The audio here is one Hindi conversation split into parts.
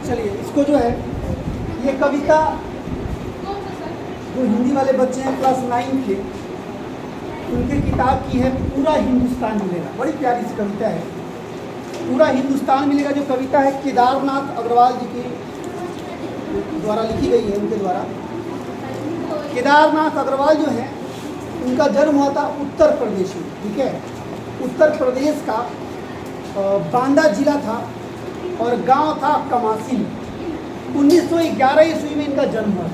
चलिए इसको जो है ये कविता जो हिंदी वाले बच्चे हैं क्लास 9 के, उनके किताब की है पूरा हिंदुस्तान मिलेगा। बड़ी प्यारी सी कविता है, पूरा हिंदुस्तान मिलेगा। जो कविता है केदारनाथ अग्रवाल जी के द्वारा लिखी गई है, उनके द्वारा। केदारनाथ अग्रवाल जो है उनका जन्म हुआ था उत्तर प्रदेश में, ठीक है। उत्तर प्रदेश का बांदा जिला था और गांव था कमासी। 1911 ईस्वी में इनका जन्म हुआ।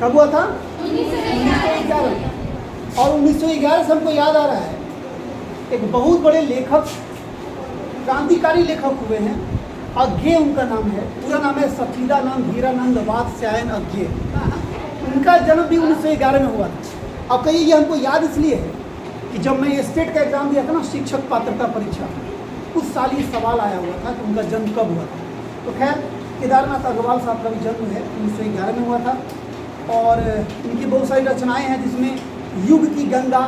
कब हुआ था? 1911। और 1911 से हमको याद आ रहा है एक बहुत बड़े लेखक, क्रांतिकारी लेखक हुए हैं, अज्ञे उनका नाम है। पूरा नाम है सच्चिदानंद हीरानंद वात्स्यायन अज्ञे। उनका जन्म भी 1911 में हुआ था। अब कहिए ये हमको याद इसलिए है कि जब मैं स्टेट का एग्जाम दिया था ना, शिक्षक पात्रता परीक्षा, उस साल ये सवाल आया हुआ था कि उनका जन्म कब हुआ था। तो खैर केदारनाथ अग्रवाल साहब का भी जन्म है 1911 में हुआ था। और इनकी बहुत सारी रचनाएं हैं, जिसमें युग की गंगा,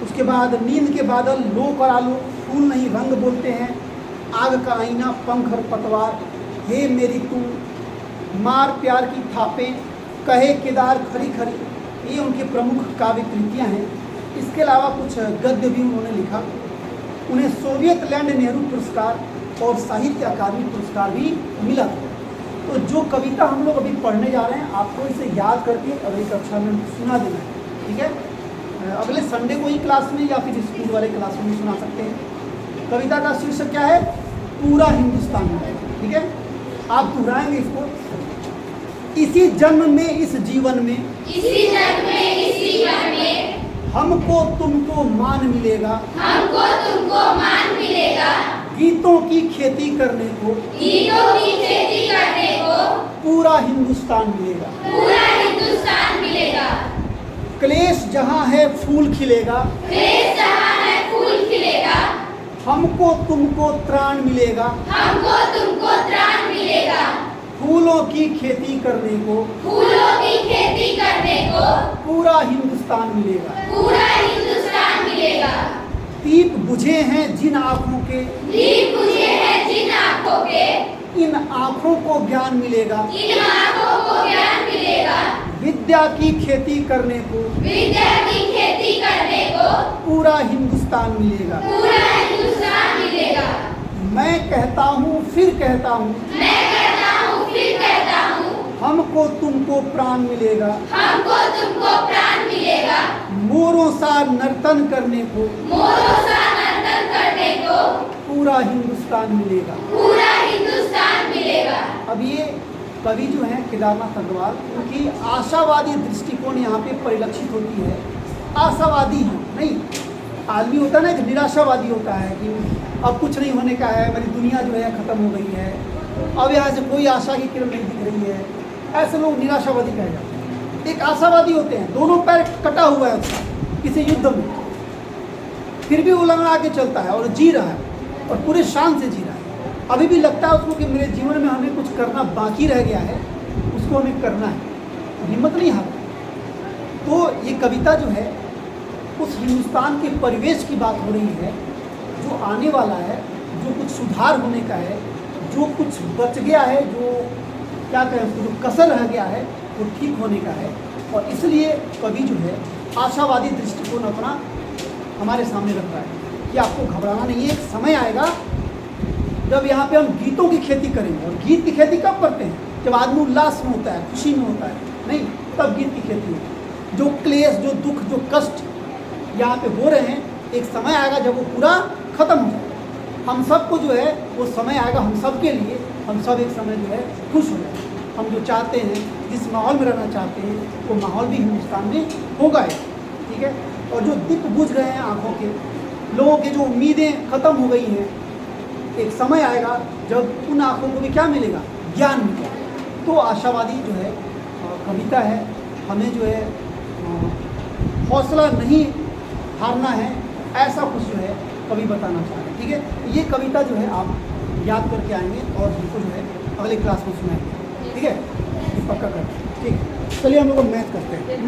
उसके बाद नींद के बादल, लोक और आलो, फूल नहीं रंग बोलते हैं, आग का आईना, पंख और पतवार, हे मेरी तू, मार प्यार की थापें, कहे केदार खरी खरी, ये उनके प्रमुख काव्य कृतियाँ हैं। इसके अलावा कुछ गद्य भी उन्होंने लिखा। उन्हें सोवियत लैंड नेहरू पुरस्कार और साहित्य अकादमी पुरस्कार भी मिला था। तो जो कविता हम लोग अभी पढ़ने जा रहे हैं, आपको इसे याद करके अगली कक्षा में सुना देना है, ठीक है। अगले संडे को ही क्लास में या फिर स्कूल वाले क्लास में भी सुना सकते हैं। कविता का शीर्षक क्या है? पूरा हिंदुस्तान में, ठीक है। आप दोहराएंगे इसको। इसी जन्म में इस जीवन में, इसी जन्म में इस जीवन में, हमको तुमको मान मिलेगा, हमको तुमको मान मिलेगा, गीतों की खेती करने को, गीतों की खेती करने को, पूरा हिंदुस्तान मिलेगा, पूरा हिंदुस्तान मिलेगा। क्लेश जहाँ है फूल खिलेगा, क्लेश जहाँ है फूल खिलेगा, हमको तुमको त्राण मिलेगा, हमको तुमको त्राण मिलेगा, फूलों की खेती करने को, फूलों की खेती करने को, पूरा हिंदुस्तान मिलेगा। पूरा हिंदुस्तान मिलेगा। दीप बुझे हैं जिन आँखों के, दीप बुझे हैं जिन आँखों के, इन आँखों को ज्ञान मिलेगा, इन आँखों को ज्ञान मिलेगा, विद्या की खेती करने को, विद्या की खेती करने को, पूरा हिंदुस्तान मिलेगा। पूरा हिंदुस्तान मिलेगा। मैं कहता हूँ फिर कहता हूँ, मैं कहता हूँ फिर कहता हूँ, हमको तुमको प्राण मिलेगा, हमको तुमको प्राण मिलेगा, मोरों सा नर्तन करने को, मोरों सा नर्तन करने को, पूरा हिंदुस्तान मिलेगा। पूरा हिंदुस्तान मिलेगा। अब ये कवि जो हैं केदारनाथ अग्रवाल, उनकी आशावादी दृष्टिकोण यहाँ पे परिलक्षित होती है। आशावादी है नहीं, आदमी होता है ना कि निराशावादी होता है कि अब कुछ नहीं होने का है, मेरी दुनिया जो है ख़त्म हो गई है, अब यहाँ से कोई आशा की किरण नहीं दिख रही है, ऐसे लोग निराशावादी कहे जाते हैं। एक आशावादी होते हैं, दोनों पैर कटा हुआ है उसका किसी युद्ध में, फिर भी वो लंगड़ा के चलता है और जी रहा है और पूरे शान से जी रहा है। अभी भी लगता है उसको कि मेरे जीवन में हमें कुछ करना बाकी रह गया है, उसको हमें करना है, हिम्मत नहीं हारता। तो ये कविता जो है उस हिंदुस्तान के परिवेश की बात हो रही है जो आने वाला है, जो कुछ सुधार होने का है, जो कुछ बच गया है, जो क्या कहें उसको, जो कसर रह गया है वो ठीक होने का है। और इसलिए कवि जो है आशावादी दृष्टिकोण अपना हमारे सामने रख रहा है कि आपको घबराना नहीं है। एक समय आएगा जब यहाँ पे हम गीतों की खेती करेंगे। और गीत की खेती कब करते हैं? जब आदमी उल्लास में होता है, खुशी में होता है, नहीं तब गीत की खेती होती है। जो क्लेश, जो दुख, जो कष्ट यहाँ पे हो रहे हैं, एक समय आएगा जब वो पूरा खत्म हो जाएगा। हम सबको जो है वो समय आएगा, हम सब के लिए, हम सब एक समय जो है खुश हो जाए। हम जो चाहते हैं, जिस माहौल में रहना चाहते हैं, वो माहौल भी हिंदुस्तान में होगा, ठीक है। और जो दीप बुझ गए हैं आँखों के, लोगों की जो उम्मीदें ख़त्म हो गई हैं, एक समय आएगा जब उन आँखों को भी क्या मिलेगा? ज्ञान मिलेगा। तो आशावादी जो है कविता है, हमें जो है हौसला नहीं हारना है, ऐसा कुछ जो है कवि बताना चाह रहे हैं, ठीक है। ये कविता जो है आप याद करके आएंगे और हमको जो है अगले क्लास में सुनाएंगे, ठीक है। ये पक्का करते हैं, ठीक है। चलिए हम लोग मैथ करते हैं।